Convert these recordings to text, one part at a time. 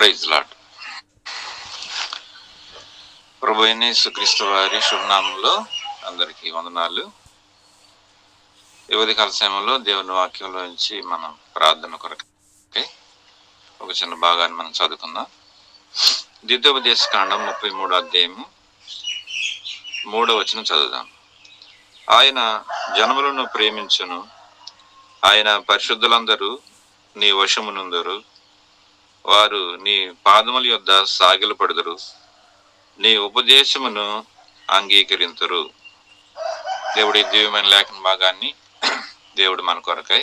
Praise lord. ప్రభు అయిన యేసుక్రీస్తు వారి శుభనామంలో అందరికీ వందనాలు. ఈ ఉదయకాల సమయంలో దేవుని వాక్యంలో నుంచి మనం ప్రార్థన కొరకై ఒక చిన్న భాగాన్ని మనం చదువుకుందాం. ద్వితోపదేశకాండం 33వ అధ్యాయము 3వ వచనం చదువుదాం. ఆయన జనములను ప్రేమించును, ఆయన పరిశుద్ధులందరూ నీ వశమునందరు, వారు నీ పాదముల యొద్ద సాగిలపడుదురు, నీ ఉపదేశమును అంగీకరింతురు. దేవుడి దివ్యమైన లేఖన భాగాన్ని దేవుడు మన కొరకై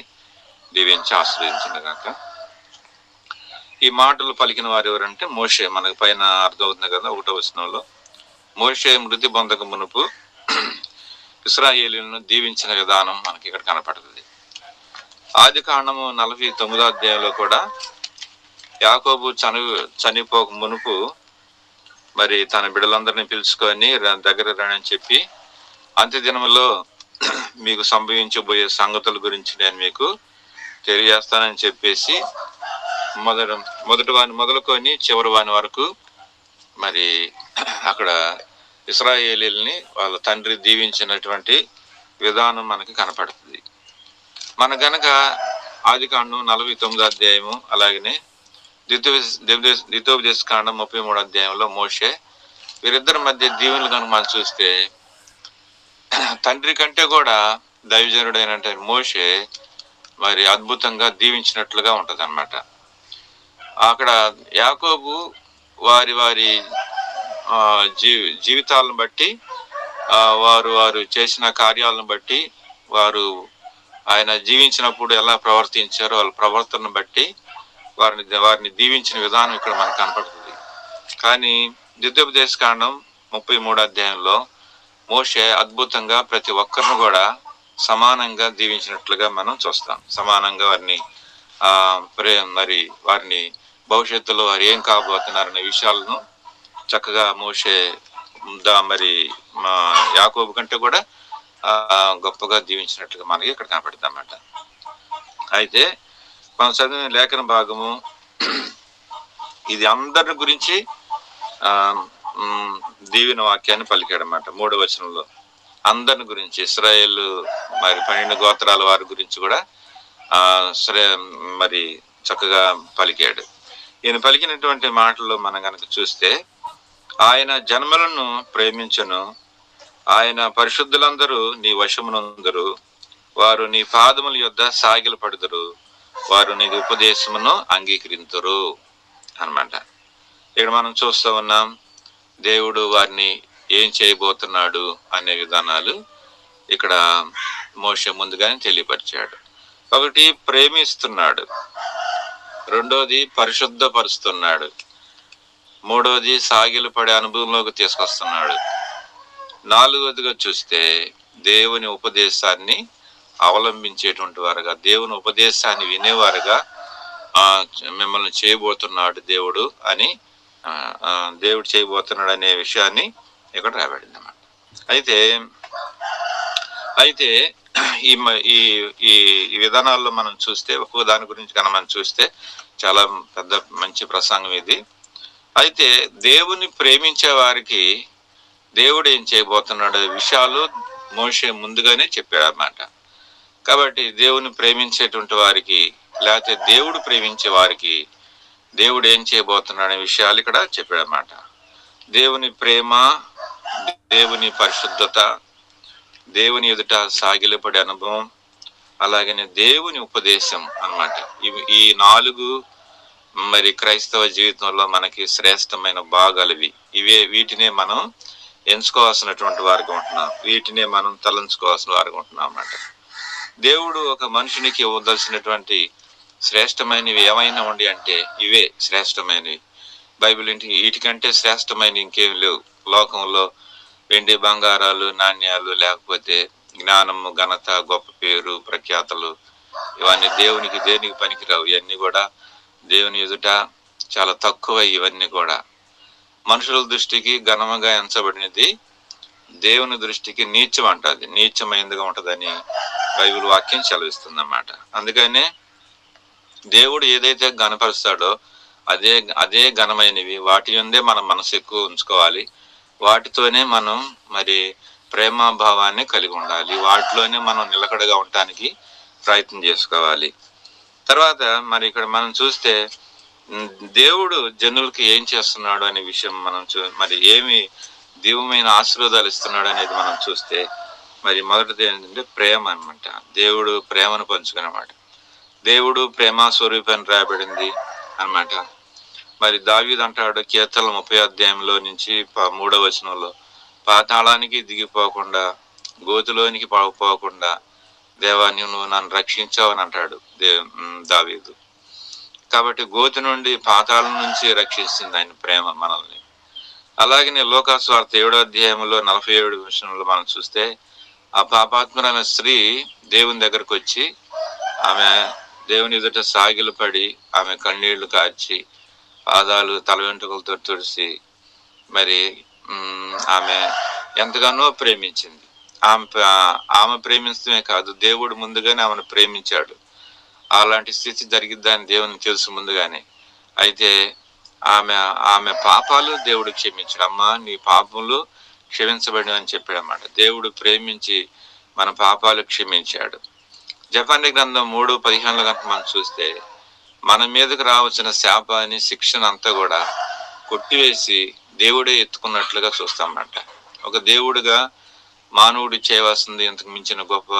దీవించి ఆశ్రయించుగాక. ఈ మాటలు పలికిన వారు ఎవరంటే మోషే. మనకు పైన అర్థమవుతుంది కదా 1వ వచనంలో, మోషే మృతి పొందక మునుపు ఇశ్రాయేలీయులను దీవించిన విధానం మనకి ఇక్కడ కనపడుతుంది. ఆది కాండము 49వ అధ్యాయంలో కూడా యాకోబు చనిపోక మునుపు మరి తన బిడ్డలందరినీ పిలుచుకొని దగ్గర రానని చెప్పి, అంత్యదినములో మీకు సంభవించబోయే సంగతుల గురించి నేను మీకు తెలియజేస్తానని చెప్పేసి మొదటి వాని మొదలుకొని చివరి వాని వరకు మరి అక్కడ ఇశ్రాయేలీయుల్ని వాళ్ళ తండ్రి దీవించినటువంటి విధానం మనకి కనపడుతుంది. మన గనక ఆది కాండం 49వ అధ్యాయము, అలాగనే ద్వితోపదేశకాండం 33వ అధ్యాయంలో మోషే, వీరిద్దరి మధ్య దీవెనలు కనుక మనం చూస్తే తండ్రి కంటే కూడా దైవజనుడైన మోషే మరి అద్భుతంగా దీవించినట్లుగా ఉంటది అన్నమాట. అక్కడ యాకోబు వారి వారి జీవితాలను బట్టి, వారు చేసిన కార్యాలను బట్టి, వారు ఆయన జీవించినప్పుడు ఎలా ప్రవర్తించారో వాళ్ళ ప్రవర్తనను బట్టి వారిని దీవించిన విధానం ఇక్కడ మనకు కనపడుతుంది. కానీ ద్వితోపదేశకాండం 33వ అధ్యాయంలో మోషే అద్భుతంగా ప్రతి ఒక్కరిని కూడా సమానంగా దీవించినట్లుగా మనం చూస్తాం. సమానంగా వారిని మరి వారిని భవిష్యత్తులో వారు ఏం కాబోతున్నారనే విషయాలను చక్కగా మోషే మరి యాకోబు కంటే కూడా గొప్పగా దీవించినట్లుగా మనకి ఇక్కడ కనపడుతుంది అన్నమాట. అయితే మనం చదివిన లేఖన భాగము ఇది అందరి గురించి దీవెన వాక్యాన్ని పలికాడనమాట. 3వ వచనంలో అందరిని గురించి, ఇశ్రాయేలు మరి 12 గోత్రాల వారి గురించి కూడా మరి చక్కగా పలికాడు. ఈయన పలికినటువంటి మాటల్లో మనం కనుక చూస్తే, ఆయన జన్మలను ప్రేమించును, ఆయన పరిశుద్ధులందరూ నీ వశమునందరు, వారు నీ పాదముల యొద్ద సాగిలపడుదురు, వారు నీ ఉపదేశమును అంగీకరింతురు అన్నమాట. ఇక్కడ మనం చూస్తూ ఉన్నాం దేవుడు వారిని ఏం చేయబోతున్నాడు అనే విధానాలు ఇక్కడ మోషే ముందుగానే తెలియపరిచాడు. ఒకటి ప్రేమిస్తున్నాడు, రెండోది పరిశుద్ధపరుస్తున్నాడు, మూడోది సాగిలపడే అనుభవంలోకి తీసుకొస్తున్నాడు, నాలుగోదిగా చూస్తే దేవుని ఉపదేశాన్ని అవలంబించేటువంటి వారుగా, దేవుని ఉపదేశాన్ని వినేవారుగా మిమ్మల్ని చేయబోతున్నాడు దేవుడు అని, దేవుడు చేయబోతున్నాడు అనే విషయాన్ని ఇక్కడ రాబడింది అన్నమాట. అయితే ఈ విధానాల్లో మనం చూస్తే, ఒక్కో దాని గురించి కనుక మనం చూస్తే చాలా పెద్ద మంచి ప్రసంగం ఇది. అయితే దేవుని ప్రేమించే వారికి దేవుడు ఏం చేయబోతున్నాడు విషయాలు మోషే ముందుగానే చెప్పాడు అన్నమాట. కాబట్టి దేవుని ప్రేమించేటువంటి వారికి, లేకపోతే దేవుడు ప్రేమించే వారికి దేవుడు ఏం చేయబోతున్నాడు అనే విషయాలు ఇక్కడ చెప్పాడన్నమాట. దేవుని ప్రేమ, దేవుని పరిశుద్ధత, దేవుని ఎదుట సాగిలపడే అనుభవం, అలాగనే దేవుని ఉపదేశం అన్నమాట. ఈ 4 మరి క్రైస్తవ జీవితంలో మనకి శ్రేష్టమైన భాగాలు వీటినే మనం ఎంచుకోవాల్సినటువంటి వారుగా ఉంటున్నాం, వీటినే మనం తలంచుకోవాల్సిన వారుగా ఉంటున్నాం అన్నమాట. దేవుడు ఒక మనుషునికి ఇవ్వదలసినటువంటి శ్రేష్టమైనవి ఏమైనా ఉండి అంటే ఇవే శ్రేష్టమైనవి. బైబిల్ వీటికంటే శ్రేష్టమైన ఇంకేం లేవు. లోకంలో వెండి బంగారాలు నాణ్యాలు, లేకపోతే జ్ఞానము, ఘనత, గొప్ప పేరు, ప్రఖ్యాతలు, ఇవన్నీ దేవునికి దేనికి పనికిరావు. ఇవన్నీ కూడా దేవుని ఎదుట చాలా తక్కువ. ఇవన్నీ కూడా మనుషుల దృష్టికి ఘనముగా ఎంచబడినది, దేవుని దృష్టికి నీచం అంటది, నీచమైనదిగా ఉంటదని బైబిల్ వాక్యం సెలవిస్తుంది అన్నమాట. అందుకనే దేవుడు ఏదైతే గణపరుస్తాడో అదే అదే ఘనమైనవి. వాటి యందే మన మనసు ఎక్కువ ఉంచుకోవాలి. వాటితోనే మనం మరి ప్రేమాభావాన్ని కలిగి ఉండాలి. వాటిలోనే మనం నిలకడగా ఉండటానికి ప్రయత్నం చేసుకోవాలి. తర్వాత మరి ఇక్కడ మనం చూస్తే దేవుడు జనులకి ఏం చేస్తున్నాడు అనే విషయం మనం మరి ఏమి దివ్యమైన ఆశీర్వాదాలు ఇస్తున్నాడు అనేది మనం చూస్తే మరి మొదటిది ఏంటంటే ప్రేమ అనమాట. దేవుడు ప్రేమను పంచుకున్నమాట. దేవుడు ప్రేమ స్వరూపాన్ని రాయబడింది అనమాట. మరి దావీదు అంటాడు కీర్తనల 30 అధ్యాయంలో నుంచి 3వ వచనంలో, పాతాళానికి దిగిపోకుండా గోతులోనికి పోకుండా దేవా నువ్వు నన్ను రక్షించావు అని అంటాడు దావీదు. కాబట్టి గోతి నుండి పాతాళం నుంచి రక్షిస్తుంది ఆయన ప్రేమ మనల్ని. అలాగనే లోకాస్వార్త 7వ అధ్యాయంలో 47 వచనంలో మనం చూస్తే ఆ పాపాత్మురైన స్త్రీ దేవుని దగ్గరకు వచ్చి ఆమె దేవుని ఎదుట సాగిలు పడి ఆమె కన్నీళ్లు కార్చి పాదాలు తల వెంట్రుకలతో తుడిసి మరి ఆమె ఎంతగానో ప్రేమించింది. ఆమె ప్రేమించడమే కాదు, దేవుడు ముందుగానే ఆమెను ప్రేమించాడు. అలాంటి స్థితి జరిగిద్దని దేవుని తెలుసు ముందుగానే. అయితే ఆమె పాపాలు దేవుడు క్షమించాడు. అమ్మా నీ పాపములు క్షమించబడి అని చెప్పాడు అన్నమాట. దేవుడు ప్రేమించి మన పాపాలు క్షమించాడు. జపన్య గ్రంథం 3:15 కనుక మనం చూస్తే మన మీదకు రావచ్చిన శాపాన్ని శిక్షణ అంతా కూడా కొట్టివేసి దేవుడే ఎత్తుకున్నట్లుగా చూస్తామన్నమాట. ఒక దేవుడుగా మానవుడు చేయవలసింది ఇంతకు మించిన గొప్ప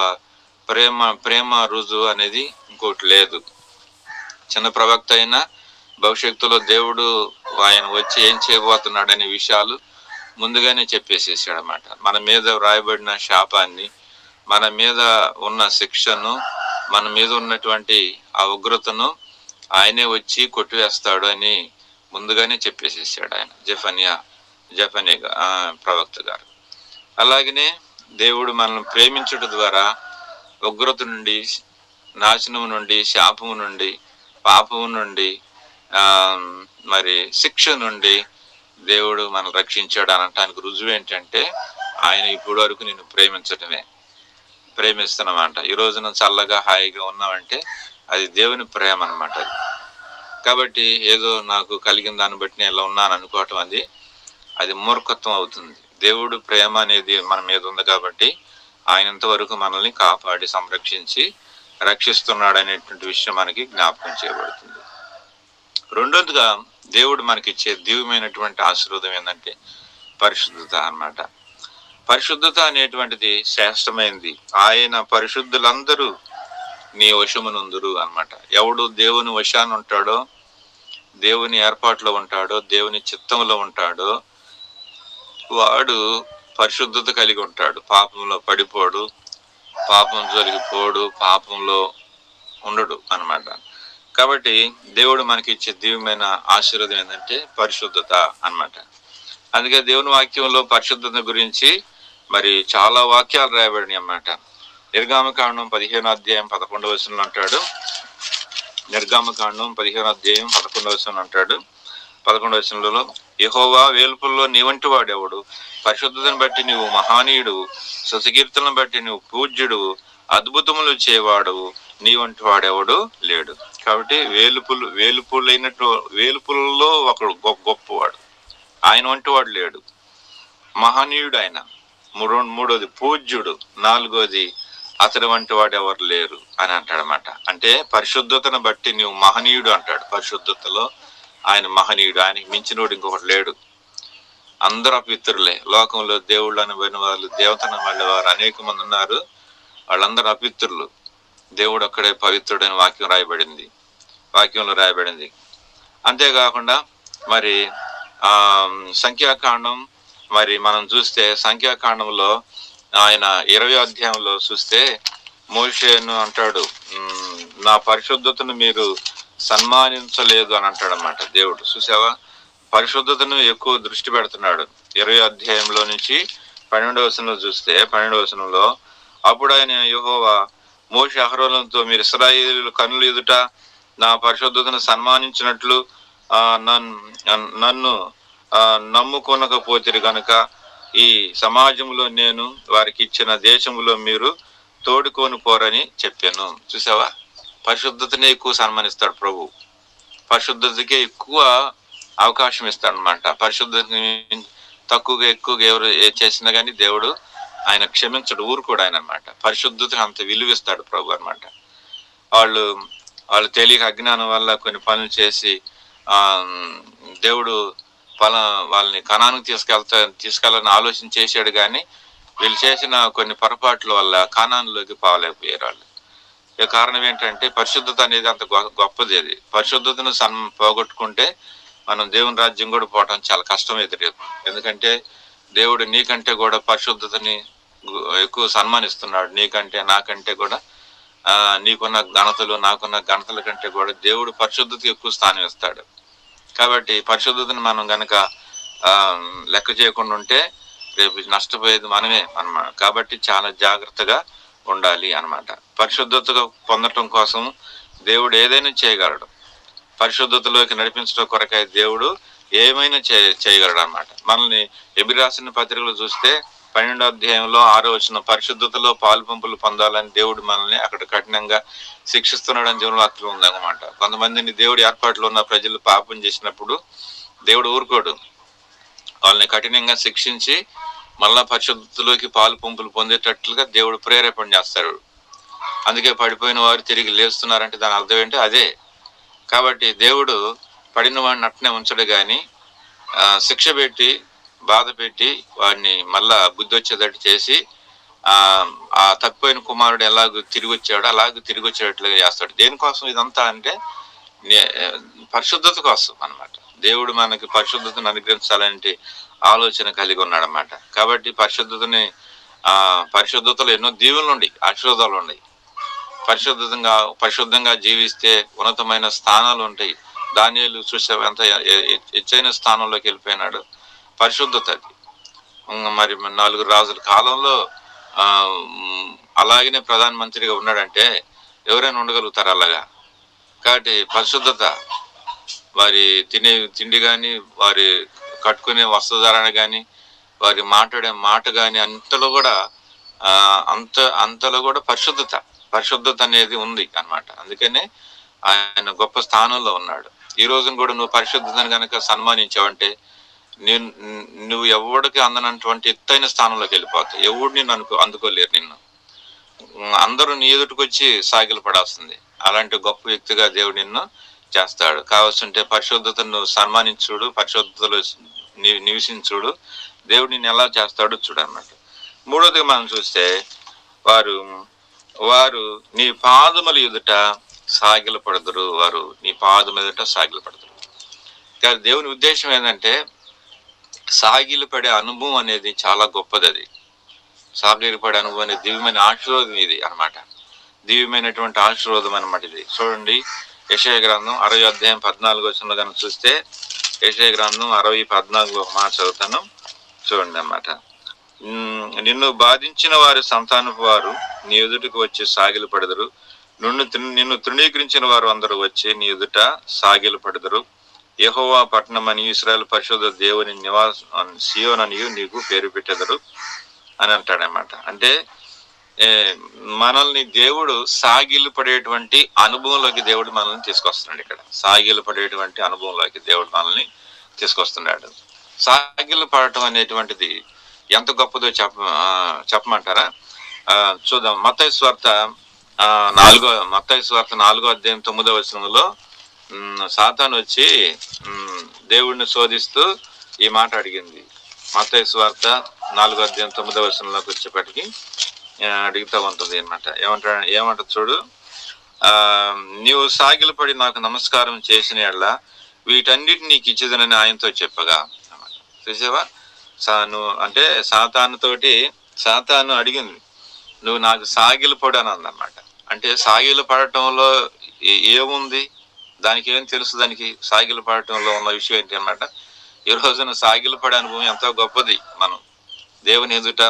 ప్రేమ రుజువు అనేది ఇంకోటి లేదు. చిన్న ప్రవక్త అయినా భవిష్యత్తులో దేవుడు ఆయన వచ్చి ఏం చేయబోతున్నాడు అనే విషయాలు ముందుగానే చెప్పేసేసాడు అన్నమాట. మన మీద వ్రాయబడిన శాపాన్ని, మన మీద ఉన్న శిక్షను, మన మీద ఉన్నటువంటి ఆ ఉగ్రతను ఆయనే వచ్చి కొట్టివేస్తాడు అని ముందుగానే చెప్పేసేసాడు ఆయన జఫన్య ప్రవక్త గారు. అలాగనే దేవుడు మనల్ని ప్రేమించడం ద్వారా ఉగ్రత నుండి, నాశనము నుండి, శాపము నుండి, పాపము నుండి, మరి శిక్ష నుండి దేవుడు మనల్ని రక్షించాడు అనటానికి రుజువు ఏంటంటే ఆయన ఇప్పుడు వరకు నిన్ను ప్రేమిస్తున్నామంట. ఈ రోజున చల్లగా హాయిగా ఉన్నామంటే అది దేవుని ప్రేమ అనమాట. కాబట్టి ఏదో నాకు కలిగిన దాన్ని బట్టి నేను ఇలా ఉన్నాను అనుకోవటం అది మూర్ఖత్వం అవుతుంది. దేవుడు ప్రేమ అనేది మన మీద ఉంది కాబట్టి ఆయనంత వరకు మనల్ని కాపాడి సంరక్షించి రక్షిస్తున్నాడు అనేటువంటి విషయం మనకి జ్ఞాపకం చేయబడుతుంది. రెండోదిగా దేవుడు మనకిచ్చే దివ్యమైనటువంటి ఆశీర్వాదం ఏంటంటే పరిశుద్ధత అన్నమాట. పరిశుద్ధత అనేటువంటిది శ్రేష్టమైనది. ఆయన పరిశుద్ధులందరూ నీ వశమునందురు అన్నమాట. ఎవడు దేవుని వశాన ఉంటాడో, దేవుని ఏర్పాటులో ఉంటాడో, దేవుని చిత్తంలో ఉంటాడో వాడు పరిశుద్ధత కలిగి ఉంటాడు. పాపంలో పడిపోడు, పాపం జరిగిపోడు, పాపంలో ఉండడు అన్నమాట. కాబట్టి దేవుడు మనకి ఇచ్చే దివ్యమైన ఆశీర్వాదం ఏంటంటే పరిశుద్ధత అన్నమాట. అందుకే దేవుని వాక్యంలో పరిశుద్ధత గురించి మరి చాలా వాక్యాలు రాయబడినాయి అన్నమాట. నిర్గమకాండం 15వ అధ్యాయం 11వ వచనంలో అంటాడు. నిర్గమకాండం 15వ అధ్యాయం 11వ వచనంలో అంటాడు. 11వ వచనంలో యెహోవా వేల్పుల్లో నీ వంటి వాడెవడు? పరిశుద్ధతను బట్టి నీవు మహానీయుడు, సత్కీర్తనను బట్టి నువ్వు పూజ్యుడు, అద్భుతములు చేయవాడు, నీ వంటి వాడెవడు లేడు. కాబట్టి వేలుపులలో ఒకడు గొప్పవాడు, ఆయన వంటి వాడు లేడు. మహనీయుడు ఆయన. మూడోది పూజ్యుడు, నాలుగోది అతడి వంటి వాడు ఎవరు లేరు అని అంటాడనమాట. అంటే పరిశుద్ధతను బట్టి నువ్వు మహనీయుడు అంటాడు. పరిశుద్ధతలో ఆయన మహనీయుడు, ఆయనకి మించినోడు ఇంకొకటి లేడు. అందరూ అపవిత్రులే. లోకంలో దేవుళ్ళు అనబడిన వాళ్ళు, దేవతను మళ్ళీ వారు అనేక మంది ఉన్నారు. వాళ్ళందరూ అపవిత్రులు. దేవుడు అక్కడే పవిత్రుడని వాక్యంలో రాయబడింది. అంతేకాకుండా మరి సంఖ్యాకాండం మరి మనం చూస్తే సంఖ్యాకాండంలో ఆయన 20వ అధ్యాయంలో చూస్తే మోషేను అంటాడు, నా పరిశుద్ధతను మీరు సన్మానించలేదు అని అంటాడు అన్నమాట దేవుడు. చూసావా, పరిశుద్ధతను ఎక్కువ దృష్టి పెడుతున్నాడు. 20వ అధ్యాయంలో నుంచి 12వ వచనంలో చూస్తే 12వ వచనంలో అప్పుడు ఆయన యెహోవా మోషే అహరోనులతో మీరు ఇశ్రాయేలీయుల కన్నుల ఎదుట నా పరిశుద్ధతను సన్మానించినట్లు నన్ను నమ్ముకొనకపోతిరి గనుక ఈ సమాజంలో నేను వారికి ఇచ్చిన దేశంలో మీరు తోడుకొని పోరని చెప్పాను. చూసావా, పరిశుద్ధతనే ఎక్కువ సన్మానిస్తాడు ప్రభు. పరిశుద్ధతకే ఎక్కువ అవకాశం ఇస్తాడు అనమాట. పరిశుద్ధతని తక్కువగా ఎక్కువగా ఎవరు చేసినా కానీ దేవుడు ఆయన క్షమించడు, ఊరుకోడు ఆయన అనమాట. పరిశుద్ధతకు అంత విలువిస్తాడు ప్రభు అనమాట. వాళ్ళు తెలియక అజ్ఞానం వల్ల కొన్ని పనులు చేసి దేవుడు వాళ్ళని కనానికి తీసుకెళ్ళాలని ఆలోచన చేశాడు, కానీ వీళ్ళు చేసిన కొన్ని పొరపాట్ల వల్ల కనాన్లోకి పోలేకపోయారు వాళ్ళు. కారణం ఏంటంటే పరిశుద్ధత అనేది అంత గొప్పది. అది పరిశుద్ధతను పోగొట్టుకుంటే మనం దేవుని రాజ్యం కూడా పోవడం చాలా కష్టం ఎదురు. ఎందుకంటే దేవుడు నీకంటే కూడా పరిశుద్ధతని ఎక్కువ సన్మానిస్తున్నాడు. నీకంటే నాకంటే కూడా నీకున్న ఘనతలు నాకున్న ఘనతల కంటే కూడా దేవుడు పరిశుద్ధతకి ఎక్కువ స్థానం ఇస్తాడు. కాబట్టి పరిశుద్ధతని మనం గనక లెక్క చేయకుండా ఉంటే రేపు నష్టపోయేది మనమే అన్నమాట. కాబట్టి చాలా జాగ్రత్తగా ఉండాలి అన్నమాట. పరిశుద్ధతగా పొందటం కోసం దేవుడు ఏదైనా చేయగలడు. పరిశుద్ధతలోకి నడిపించడం కొరకై దేవుడు ఏమైనా చేయగలడు అన్నమాట. మనల్ని ఎబ్రీ రాసిన పత్రికలు చూస్తే 12వ అధ్యాయంలో 6వ వచనం, పరిశుద్ధతలో పాలు పంపులు పొందాలని దేవుడు మనల్ని అక్కడ కఠినంగా శిక్షిస్తున్నాడని దేవుని వాక్యం ఉందన్నమాట. కొంతమందిని దేవుడి ఏర్పాట్లు ఉన్న ప్రజలు పాపం చేసినప్పుడు దేవుడు ఊరుకోడు, వాళ్ళని కఠినంగా శిక్షించి మళ్ళా పరిశుద్ధతలోకి పాలు పంపులు పొందేటట్లుగా దేవుడు ప్రేరేపణ చేస్తాడు. అందుకే పడిపోయిన వారు తిరిగి లేస్తున్నారంటే దాని అర్థం ఏంటి? అదే. కాబట్టి దేవుడు పడిన వాడిని అట్నే ఉంచడు, కానీ శిక్ష పెట్టి బాధ పెట్టి వాడిని మళ్ళా బుద్ధి వచ్చేటట్టు చేసి ఆ తప్పిపోయిన కుమారుడు ఎలాగో తిరిగి వచ్చాడో అలాగ తిరిగి వచ్చేటట్లుగా చేస్తాడు. దేనికోసం ఇదంతా అంటే పరిశుద్ధత కోసం అన్నమాట. దేవుడు మనకి పరిశుద్ధతను అనుగ్రహించాలంటే ఆలోచన కలిగి ఉన్నాడన్నమాట. కాబట్టి పరిశుద్ధతలో ఎన్నో దీవులు ఉన్నాయి, ఆశీర్వాదాలు ఉన్నాయి. పరిశుద్ధంగా జీవిస్తే ఉన్నతమైన స్థానాలు ఉంటాయి. దానియేలు చూసే ఎంత హెచ్చైన స్థానంలోకి వెళ్ళిపోయినాడు. పరిశుద్ధత అది. మరి 4 రాజుల కాలంలో అలాగనే ప్రధానమంత్రిగా ఉన్నాడంటే ఎవరైనా ఉండగలుగుతారు అలాగా. కాబట్టి పరిశుద్ధత, వారి తినే తిండి కానీ, వారి కట్టుకునే వస్త్రధారణ కానీ, వారి మాట్లాడే మాట కానీ అంతలో కూడా పరిశుద్ధత అనేది ఉంది అన్నమాట. అందుకనే ఆయన గొప్ప స్థానంలో ఉన్నాడు. ఈ రోజున కూడా నువ్వు పరిశుద్ధతను కనుక సన్మానించావంటే నువ్వు ఎవడికి అందనటువంటి ఎత్తైన స్థానంలోకి వెళ్ళిపోతావు. ఎవడు నిన్ను అందుకోలేరు. నిన్ను అందరూ నీ ఎదుటికొచ్చి సాగిలు పడాల్సింది. అలాంటి గొప్ప వ్యక్తిగా దేవుడు నిన్ను చేస్తాడు. కావాల్సింటే పరిశుద్ధతను సన్మానించుడు, పరిశుద్ధతలో నివసించుడు, దేవుడు నిన్ను ఎలా చేస్తాడో చూడన్నమాట. మూడోదిగా మనం చూస్తే వారు నీ పాదముల ఎదుట సాగిలపడదురు. వారు నీ పాదం ఎదుట సాగిలపడదురు. కానీ దేవుని ఉద్దేశం ఏంటంటే సాగిలపడే అనుభవం అనేది చాలా గొప్పది. అది సాగిలపడే అనుభవం అనేది దివ్యమైన ఆశీర్వాదం ఇది అన్నమాట. దివ్యమైనటువంటి ఆశీర్వాదం అన్నమాట ఇది. చూడండి, యెషయా గ్రంథం 60వ అధ్యాయం 14వ వచనంలో కనుక చూస్తే, యెషయా గ్రంథం 60:14 మాట చదువుతాను, చూడండి అన్నమాట. నిన్ను బాధించిన వారి సంతానపు వారు నీ ఎదుటికి వచ్చి సాగిలు పడదురు. నిన్ను తృణీకరించిన వారు అందరూ వచ్చి నీ ఎదుట సాగిలు పడదురు. యెహోవా పట్టణమని, ఇశ్రాయేలు పరిశుద్ధ దేవుని నివాసం సీయోననియు నీకు పేరు పెట్టెదరు అని అంటాడనమాట. అంటే మనల్ని దేవుడు సాగిలు పడేటువంటి అనుభవంలోకి దేవుడు మనల్ని తీసుకొస్తున్నాడు. ఇక్కడ సాగిలు పడేటువంటి అనుభవంలోకి దేవుడు మనల్ని తీసుకొస్తున్నాడు. సాగిలు పడటం అనేటువంటిది ఎంత గొప్పదో చెప్పమంటారా? చూద్దాం. మత్తయి సువార్త 4వ అధ్యాయం 9వ వచనంలో సాతాను వచ్చి దేవుడిని శోధిస్తూ ఈ మాట అడిగింది. మత్తయి సువార్త 4వ అధ్యాయం 9వ వచనంలోకి వచ్చేప్పటికి అడుగుతూ ఉంటుంది అన్నమాట. ఏమంట చూడు, నీవు సాగిలు పడి నాకు నమస్కారం చేసిన యెడల వీటన్నిటిని నీకు ఇచ్చేదనని ఆయనతో చెప్పగా. చూసావా? అంటే సాతాను అడిగింది, నువ్వు నాకు సాగిలు పడు అని అందన్నమాట. అంటే సాగిలు పడటంలో ఏముంది? దానికి ఏం తెలుసు? దానికి సాగిలు పడటంలో ఉన్న విషయం ఏంటి అన్నమాట. ఈ రోజున సాగిలు పడే అనుభవం ఎంతో గొప్పది. మనం దేవుని ఎదుట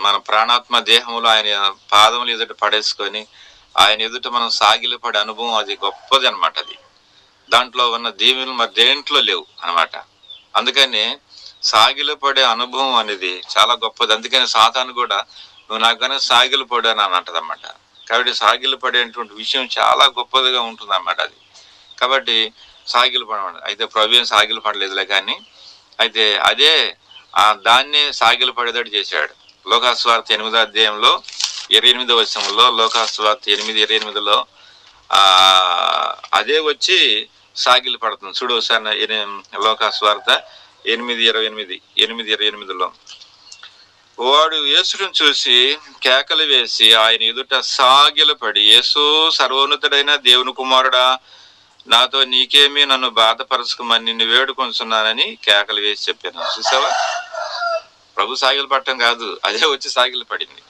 మన ప్రాణాత్మ దేహంలో ఆయన పాదములు ఎదుట పడేసుకొని ఆయన ఎదుట మనం సాగిలు పడే అనుభవం అది గొప్పది అనమాట. అది దాంట్లో ఉన్న దీవెనలు మరి దేంట్లో లేవు అనమాట. అందుకని సాగిలు పడే అనుభవం అనేది చాలా గొప్పది. అందుకని సాతాను కూడా నువ్వు నాకన్నా సాగిలు పడు అని అంటది అన్నమాట. కాబట్టి సాగిలు పడేటువంటి విషయం చాలా గొప్పదిగా ఉంటుంది అన్నమాట. అది కాబట్టి సాగిలు పడమండి. అయితే ప్రభు ఏం సాగిలు పడలేదులే, కానీ అయితే అదే దాన్ని సాగిలు పడేటట్టు చేశాడు. లోకాసువార్త 8వ అధ్యాయంలో 28వ వచనంలో, లోకాసువార్త 8:28లో అదే వచ్చి సాగిలు పడుతుంది. చూడు ఒకసారి లోకాసువార్త 8:28లో, వాడు యేసును చూసి కేకలు వేసి ఆయన ఎదుట సాగిలపడి, యేసు సర్వోన్నతుడైన దేవుని కుమారుడా, నాతో నీకేమీ, నన్ను బాధపరచుకోమని నిన్ను వేడుకొంచున్నానని కేకలు వేసి చెప్పాను. చూసావా, ప్రభు సాగిలు పడటం కాదు, అదే వచ్చి సాగిలు పడింది.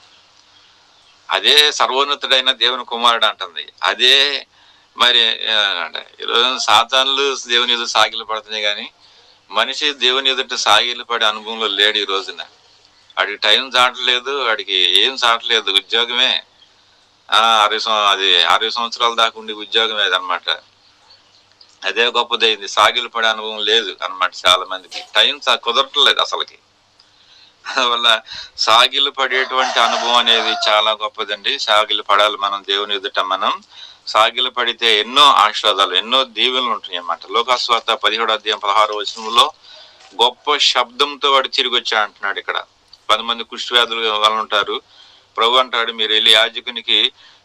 అదే సర్వోన్నతుడైన దేవుని కుమారుడు అంటుంది. అదే మరి ఈరోజు సాతానులు దేవుని ఎదుట సాగిలు పడుతున్నాయి, కానీ మనిషి దేవుని ఎదుట సాగిలు పడే అనుభవంలో లేడు. ఈ రోజున వాడికి టైం చాటలేదు, వాడికి ఏం చాటలేదు, ఉద్యోగమే. 60 సంవత్సరాల దాకా ఉండి ఉద్యోగం ఏదనమాట. అదే గొప్పదైంది. సాగిలు పడే అనుభవం లేదు అనమాట. చాలా మందికి టైం కుదరట్లేదు అసలుకి. అందువల్ల సాగిలు పడేటువంటి అనుభవం అనేది చాలా గొప్పదండి. సాగిలు పడాలి మనం దేవుని ఎదుట. మనం సాగిలు పడితే ఎన్నో ఆశీర్వాదాలు, ఎన్నో దీవెనలు ఉంటాయి అన్నమాట. లోకాసువార్త 17వ అధ్యాయం 16వ వచనంలో గొప్ప శబ్దంతో వాడు తిరిగి వచ్చా అంటున్నాడు. ఇక్కడ 10 మంది కుష్ఠవ్యాధులు వాళ్ళు ఉంటారు. ప్రభు అంటాడు, మీరు వెళ్ళి యాజకునికి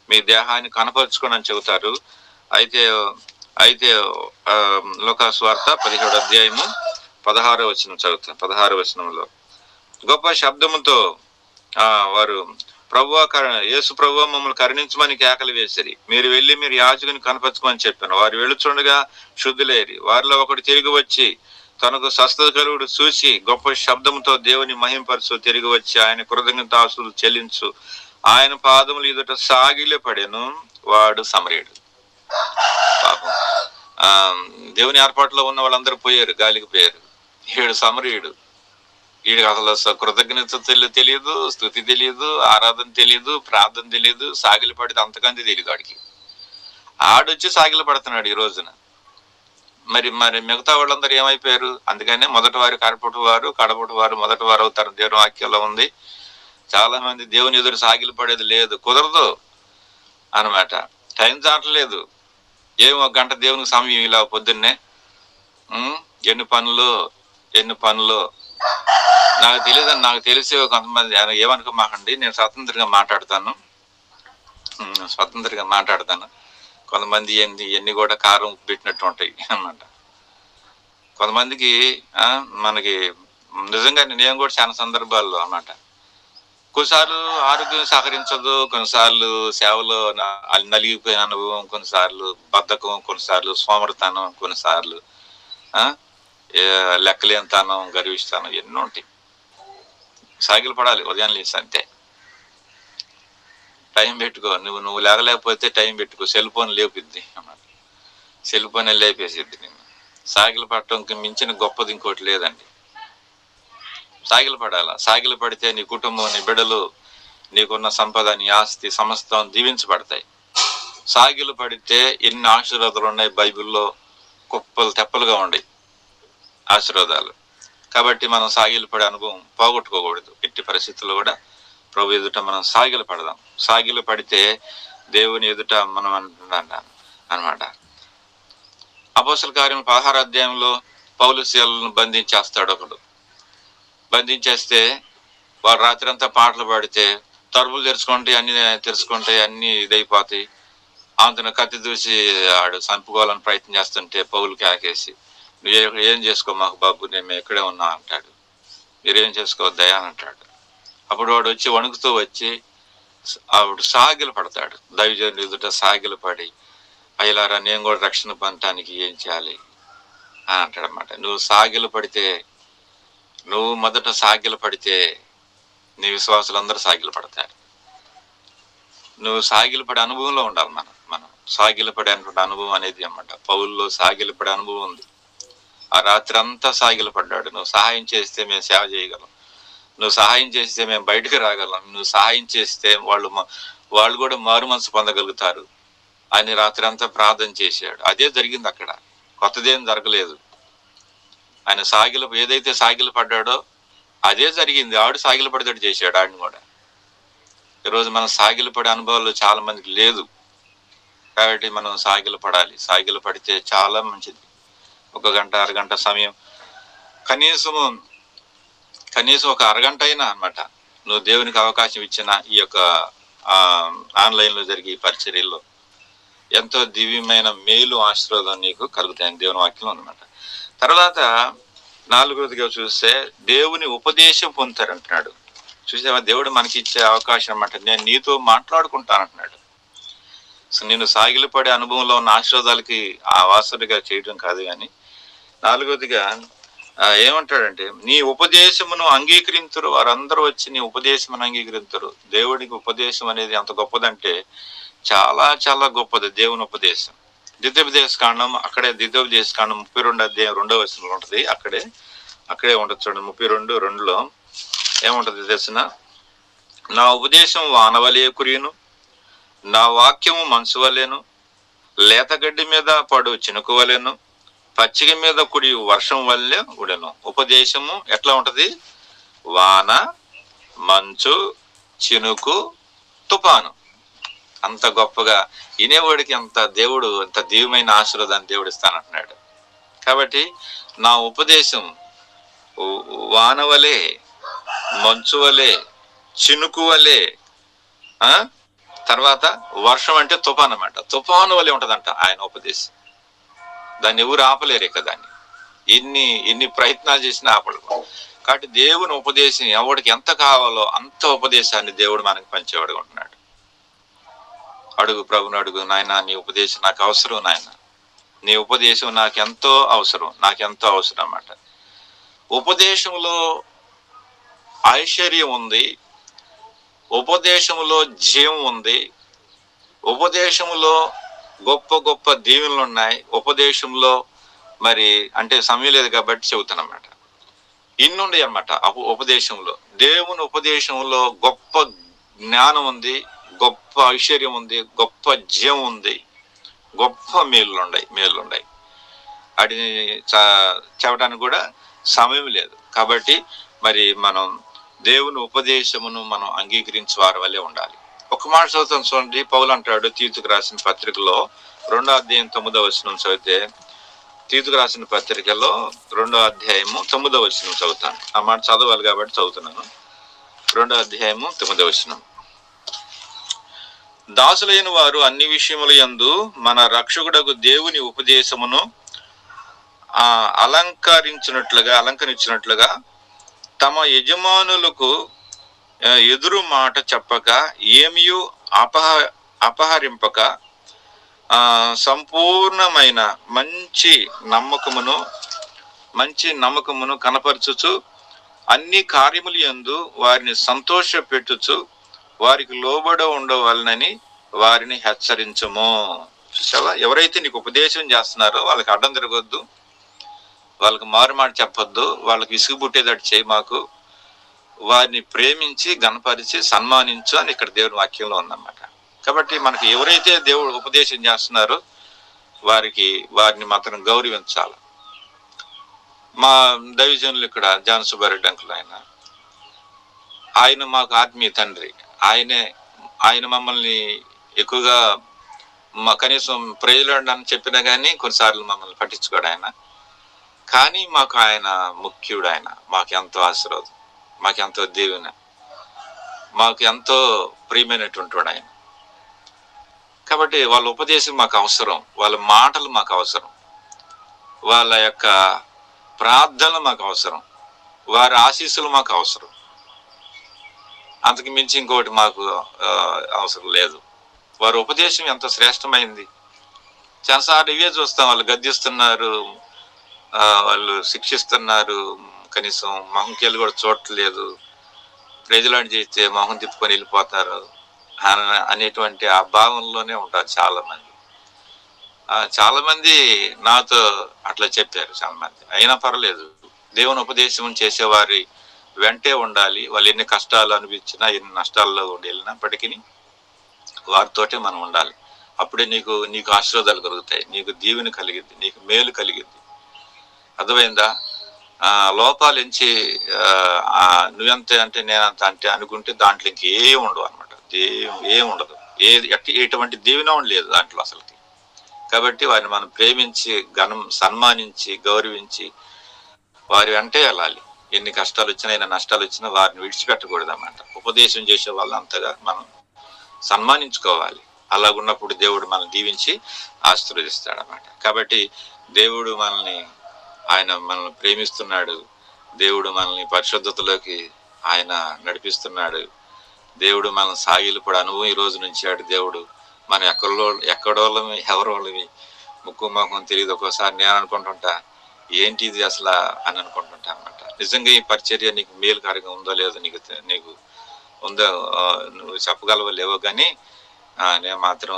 మీ దేహాన్ని కనపరుచుకోండి అని చెబుతారు. అయితే లోకాసువార్త 17వ అధ్యాయము 16వ వచనం చదువుతాం. 16వ వచనంలో గొప్ప శబ్దముతో వారు యేసు ప్రభువా మమ్మల్ని కరుణించమని కేకలు వేసిరి. మీరు వెళ్ళి మీరు యాజకుని కనపరచుకోమని చెప్పాను. వారు వెళుచుండగా శుద్ధులేరి. వారిలో ఒకడు తిరిగి వచ్చి తనకు స్వస్థత కలుగుడు చూసి గొప్ప శబ్దంతో దేవుని మహింపరచు, తిరిగి వచ్చి ఆయన కృతజ్ఞతాస్తుతులు చెల్లించు, ఆయన పాదములు ఎదుట సాగిలే పడెను. వాడు సమరీయుడు. పాపం దేవుని ఏర్పాటులో ఉన్న వాళ్ళందరూ పోయారు, గాలికి పోయారు. వీడు సమరీయుడు. వీడికి అసలు కృతజ్ఞత తెలియదు, స్తుతి తెలియదు, ఆరాధన తెలియదు, ప్రార్థన తెలియదు, సాగిలు పడితే అంతకంది తెలియదు వాడికి. ఆడొచ్చి సాగిలు పడుతున్నాడు ఈ రోజున. మరి మిగతా వాళ్ళందరూ ఏమైపోయారు? అందుకనే మొదటి వారు కడపటి వారు, కడపటి వారు మొదటి వారు అవుతారు. దేవుని వాక్యంలో ఉంది. చాలా మంది దేవుని ఎదురు సాగిలు పడేది లేదు, కుదరదు అనమాట. టైం చాటలేదు. ఏమో గంట దేవునికి సమయం ఇలా పొద్దున్నే ఎన్ని పనులు నాకు తెలియదని నాకు తెలిసి కొంతమంది ఏమనుకోమాకండి, నేను స్వతంత్రంగా మాట్లాడతాను. కొంతమంది ఇవన్నీ కూడా కారం పెట్టినట్టు ఉంటాయి అన్నమాట. కొంతమందికి మనకి నిజంగా నేను కూడా చాలా సందర్భాల్లో అన్నమాట, కొన్నిసార్లు ఆరోగ్యం సహకరించదు, కొన్నిసార్లు సేవలో నలిగిపోయిన అనుభవం, కొన్నిసార్లు బద్ధకం, కొన్నిసార్లు సోమరితనం, కొన్నిసార్లు లెక్కలేనితనం, గర్విస్తానం, ఎన్నో ఉంటాయి. సాగిలు పడాలి ఉదయం లేచి అంతే. టైం పెట్టుకో. నువ్వు లేగలేకపోతే టైం పెట్టుకో. సెల్ ఫోన్ లేపిద్ది అన్నమాట. సెల్ ఫోన్ లేపేసిద్ది నిన్ను. సాగిలు పడటంకి మించిన గొప్పది ఇంకోటి లేదండి. సాగిలు పడాలా. సాగిలు పడితే నీ కుటుంబం, నీ బిడ్డలు, నీకున్న సంపద, నీ ఆస్తి సమస్తం దీవించబడతాయి. సాగిలు పడితే ఎన్ని ఆశీర్వాదాలు ఉన్నాయి బైబిల్లో, కుప్పలు తెప్పలుగా ఉన్నాయి ఆశీర్వాదాలు. కాబట్టి మనం సాగిలు పడే అనుభవం పోగొట్టుకోకూడదు. ఎట్టి పరిస్థితుల్లో కూడా ప్రభు ఎదుట మనం సాగిలు పడదాం. సాగిలు పడితే దేవుని ఎదుట మనం అంటున్నాం అనమాట. అపోస్తల కార్యం 16వ అధ్యాయంలో పౌలు శీలను బంధించేస్తాడు ఒకడు. బంధించేస్తే వారు రాత్రి అంతా పాటలు పాడితే తలుపులు తెరుచుకుంటే అన్ని ఇదైపోతాయి. అంతను కత్తి దూసి ఆడు చంపుకోవాలని ప్రయత్నం చేస్తుంటే పౌలు కేకేసి, నువ్వు ఏం చేసుకో మాకు బాబు, నేను ఇక్కడే ఉన్నా అంటాడు. మీరేం చేసుకోవద్దయా అని అంటాడు. అప్పుడు వాడు వచ్చి వణుకుతూ వచ్చి ఆవిడ సాగిలు పడతాడు. దైవజనుడు ఎదుట సాగిలు పడి, అయ్యలారా నేను కూడా రక్షణ పొందటానికి ఏం చేయాలి అని అంటాడు అన్నమాట. నువ్వు మొదట సాగిలు పడితే నీ విశ్వాసులందరూ సాగిలు పడతారు. నువ్వు సాగిలు పడే అనుభవంలో ఉండాలి. మనం సాగిలు పడే అనుభవం అనేది అన్నమాట. పౌల్లో సాగిలు పడే అనుభవం ఉంది. ఆ రాత్రి అంతా సాగిలు పడ్డాడు. నువ్వు సహాయం చేస్తే మేము సేవ చేయగలం, నువ్వు సహాయం చేస్తే మేము బయటకు రాగలం, నువ్వు సహాయం చేస్తే వాళ్ళు కూడా మారు మనసు పొందగలుగుతారు అని రాత్రి అంతా ప్రార్థన చేశాడు. అదే జరిగింది అక్కడ, కొత్తదేం జరగలేదు. ఆయన ఏదైతే సాగిలు పడ్డాడో అదే జరిగింది. ఆడు సాగిలు పడేటట్టు చేశాడు ఆడిని కూడా. ఈరోజు మనం సాగిలు పడే అనుభవాలు చాలా మందికి లేదు. కాబట్టి మనం సాగిలు పడాలి. సాగిలు పడితే చాలా మంచిది. 1 గంట, అరగంట సమయం, కనీసం ఒక అరగంట అయినా అన్నమాట నువ్వు దేవునికి అవకాశం ఇచ్చిన ఈ యొక్క ఆన్లైన్లో జరిగే పరిచర్యల్లో ఎంతో దివ్యమైన మేలు ఆశీర్వాదం నీకు కలుగుతాయని దేవుని వాక్యంలో ఉందన్నమాట. తర్వాత 4వదిగా చూస్తే దేవుని ఉపదేశం పొందుతారంటున్నాడు. చూసావా, దేవుడు మనకి ఇచ్చే అవకాశం అన్నమాట. నేను నీతో మాట్లాడుకుంటానంటున్నాడు. సో నేను సాగిలపడే అనుభవంలో ఉన్న ఆశీర్వాదాలకి వారసుడిగా చేయడం కాదు, కానీ 4వదిగా ఏమంటాడంటే నీ ఉపదేశమును అంగీకరించరు, వారందరూ వచ్చి నీ ఉపదేశమును అంగీకరించరు. దేవుడికి ఉపదేశం అనేది ఎంత గొప్పదంటే చాలా చాలా గొప్పది. దేవుని ఉపదేశం ద్వితీయోపదేశ కాండం, అక్కడే ద్వితీయోపదేశ కాండం 32 అధ్యాయం 2వ వచనంలో ఉంటది. అక్కడే ఉంటుంది చూడండి. 32:2లో ఏముంటది తెలిసిన, నా ఉపదేశం వానవలే కురియును, నా వాక్యము మనసు వలేను, లేతగడ్డి మీద పడు చినుకు వలెను, పచ్చిక మీద కుడి వర్షం వల్లే ఉడెను. ఉపదేశము ఎట్లా ఉంటది? వాన, మంచు, చినుకు, తుఫాను. అంత గొప్పగా వినేవాడికి అంత దివ్యమైన ఆశీర్వాదాన్ని దేవుడు ఇస్తానంటున్నాడు. కాబట్టి నా ఉపదేశం వాన వలె, మంచు వలె, చినుకు వలె, తర్వాత వర్షం అంటే తుఫాను అన్నమాట. తుఫాను వలె ఉంటదంట ఆయన ఉపదేశం. దాన్ని ఎవరు ఆపలేరే కదా. ఎన్ని ప్రయత్నాలు చేసినా ఆపలేరు. కాబట్టి దేవుని ఉపదేశం ఎవడికి ఎంత కావాలో అంత ఉపదేశాన్ని దేవుడు మనకి పంచేవాడుగా ఉంటున్నాడు. అడుగు ప్రభుని అడుగు, నాయన నీ ఉపదేశం నాకు అవసరం, నాయన నీ ఉపదేశం నాకెంతో అవసరం అన్నమాట. ఉపదేశంలో ఐశ్వర్యం ఉంది, ఉపదేశంలో జీవం ఉంది, ఉపదేశంలో గొప్ప గొప్ప దీవెనలు ఉన్నాయి. ఉపదేశంలో మరి అంటే సమయం లేదు కాబట్టి చెబుతానమాట. ఇన్నుండి అన్నమాట ఉపదేశంలో. దేవుని ఉపదేశంలో గొప్ప జ్ఞానం ఉంది, గొప్ప ఐశ్వర్యం ఉంది, గొప్ప జీవం ఉంది, గొప్ప మేలులున్నాయి. వాటిని చెప్పడానికి కూడా సమయం లేదు. కాబట్టి మరి మనం దేవుని ఉపదేశమును మనం అంగీకరించే వారి వల్లే ఉండాలి. ఒక మాట చదువుతాం చూడండి. పౌలు అంటాడు తీతుకు రాసిన పత్రికలో 2వ అధ్యాయం 9వ వచనం చదివితే, తీతుకు రాసిన పత్రికలో 2వ అధ్యాయము 9వ వచనం చదువుతాను. ఆ మాట చదవాలి కాబట్టి చదువుతున్నాను. 2వ అధ్యాయము 9వ వచనం. దాసులైన వారు అన్ని విషయముల యందు మన రక్షకుడకు దేవుని ఉపదేశమును అలంకరించినట్లుగా తమ యజమానులకు ఎదురు మాట చెప్పక, ఏమియు అపహరింపక, సంపూర్ణమైన మంచి నమ్మకమును కనపరచుచు, అన్ని కార్యముల యందు వారిని సంతోష పెట్టుచు, వారికి లోబడి ఉండవాలని వారిని హెచ్చరించము. చూసావా, ఎవరైతే నీకు ఉపదేశం చేస్తున్నారో వాళ్ళకి అడ్డం తిరగొద్దు, వాళ్ళకి మారుమాట చెప్పొద్దు, వాళ్ళకి విసుగు పుట్టేటట్టు చేయి మాకు. వారిని ప్రేమించి గణపరిచి సన్మానించు అని ఇక్కడ దేవుని వాక్యంలో ఉందన్నమాట. కాబట్టి మనకి ఎవరైతే దేవుడు ఉపదేశం చేస్తున్నారో వారిని మాత్రం గౌరవించాలి. మా దైవజనులు ఇక్కడ జాన్ సుబ్బారెడ్డి అంకుల్, ఆయన మాకు ఆత్మీయ తండ్రి. ఆయన మమ్మల్ని ఎక్కువగా కనీసం ప్రజలని చెప్పినా కానీ కొన్నిసార్లు మమ్మల్ని పట్టించుకోడు ఆయన. కానీ మాకు ఆయన ముఖ్యుడు. ఆయన మాకు ఎంతో ఆశీర్వాదం, మాకెంతో దీవెన, మాకు ఎంతో ప్రియమైనటువంటి వాడు ఆయన. కాబట్టి వాళ్ళ ఉపదేశం మాకు అవసరం, వాళ్ళ మాటలు మాకు అవసరం, వాళ్ళ యొక్క ప్రార్థనలు మాకు అవసరం, వారి ఆశీస్సులు మాకు అవసరం. అంతకు మించి ఇంకోటి మాకు అవసరం లేదు. వారి ఉపదేశం ఎంత శ్రేష్టమైంది. చాలాసార్లు ఇవే చూస్తాం, వాళ్ళు గద్దిస్తున్నారు, వాళ్ళు శిక్షిస్తున్నారు, కనీసం మొహంకెళ్ళి కూడా చూడట్లేదు, ప్రజలాంటి చేస్తే మొహం తిప్పుకొని వెళ్ళిపోతారు అనేటువంటి ఆ భావంలోనే ఉంటారు చాలా మంది నాతో అట్లా చెప్పారు. చాలా మంది అయినా పర్లేదు, దేవుని ఉపదేశం చేసేవారి వెంటే ఉండాలి. వాళ్ళు ఎన్ని కష్టాలు అనిపించినా, ఎన్ని నష్టాల్లో వెళ్ళినప్పటికీ వారితోటే మనం ఉండాలి. అప్పుడే నీకు ఆశీర్వాదాలు కలుగుతాయి, నీకు దీవెన కలిగింది, నీకు మేలు కలిగింది. అర్థమైందా? లోపాలు ఎంచి నువ్వెంత అంటే నేనంత అంటే అనుకుంటే దాంట్లో ఇంకేం ఉండవు అనమాట. ఏం ఉండదు. ఎటువంటి దీవెన లేదు దాంట్లో అసలుకి. కాబట్టి వారిని మనం ప్రేమించి సన్మానించి గౌరవించి వారి వెంటే వెళ్ళాలి. ఎన్ని కష్టాలు వచ్చినా ఎన్ని నష్టాలు వచ్చినా వారిని విడిచిపెట్టకూడదు అన్నమాట. ఉపదేశం చేసే వాళ్ళు అంతగా మనం సన్మానించుకోవాలి. అలాగున్నప్పుడు దేవుడు మనల్ని దీవించి ఆశీర్వదిస్తాడన్నమాట. కాబట్టి దేవుడు మనల్ని ప్రేమిస్తున్నాడు. దేవుడు మనల్ని పరిశుద్ధతలోకి ఆయన నడిపిస్తున్నాడు. దేవుడు మనల్ని సాగిలపడి అనుభవం ఈ రోజు నుంచాడు. దేవుడు మనం ఎక్కడోళ్ళమి ఎవరోళ్ళమి ముక్కు మొహం తెలియదు. ఒక్కోసారి నేను అనుకుంటుంటా ఏంటి ఇది అసలు అని అనుకుంటుంటా అన్నమాట. నిజంగా ఈ పరిచర్య నీకు మేలుకరంగా ఉందో లేదో నీకు ఉందో నువ్వు చెప్పగలవో లేవో కానీ నేను మాత్రం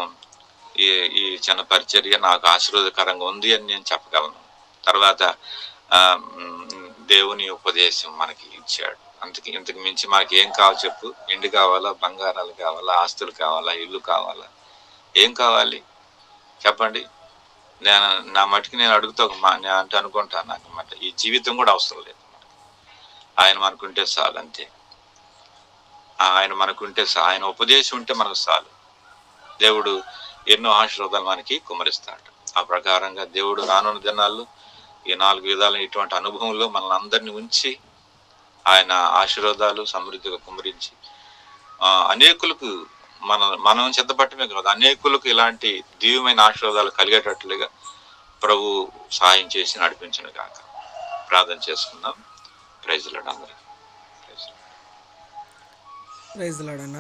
ఈ ఈ చిన్న పరిచర్య నాకు ఆశీర్వాదకరంగా ఉంది అని నేను చెప్పగలను. తర్వాత దేవుని ఉపదేశం మనకి ఇచ్చాడు. ఇంతకు మించి మనకి ఏం కావాలి చెప్పు? ఇండి కావాలా, బంగారాలు కావాలా, ఆస్తులు కావాలా, ఇల్లు కావాలా, ఏం కావాలి చెప్పండి? నా మటుకు నేను అడుగుతా నేను అంటే అనుకుంటాను నాకు మాట ఈ జీవితం కూడా అవసరం లేదు. ఆయన మనకుంటే చాలు, అంతే. ఆయన మనకుంటే ఆయన ఉపదేశం ఉంటే మనకు చాలు. దేవుడు ఎన్నో ఆశీర్వాదాలు మనకి కుమరిస్తాడు. ఆ ప్రకారంగా దేవుడు రానున్న దినాల్లో ఈ 4 విధాలు ఇటువంటి అనుభవంలో మనల్ని అందరినీ ఉంచి ఆయన ఆశీర్వాదాలు సమృద్ధిగా కుమరించి అనేకులకు మనం సిద్ధపట్టమే కాదు, అనేకులకు ఇలాంటి దివ్యమైన ఆశీర్వాదాలు కలిగేటట్లుగా ప్రభు సహాయం చేసి నడిపించను గాక. ప్రార్థన చేసుకుందాం. ప్రైజ్ లార్డ్ అందరికీ. ప్రైజ్ లార్డ్ అన్న.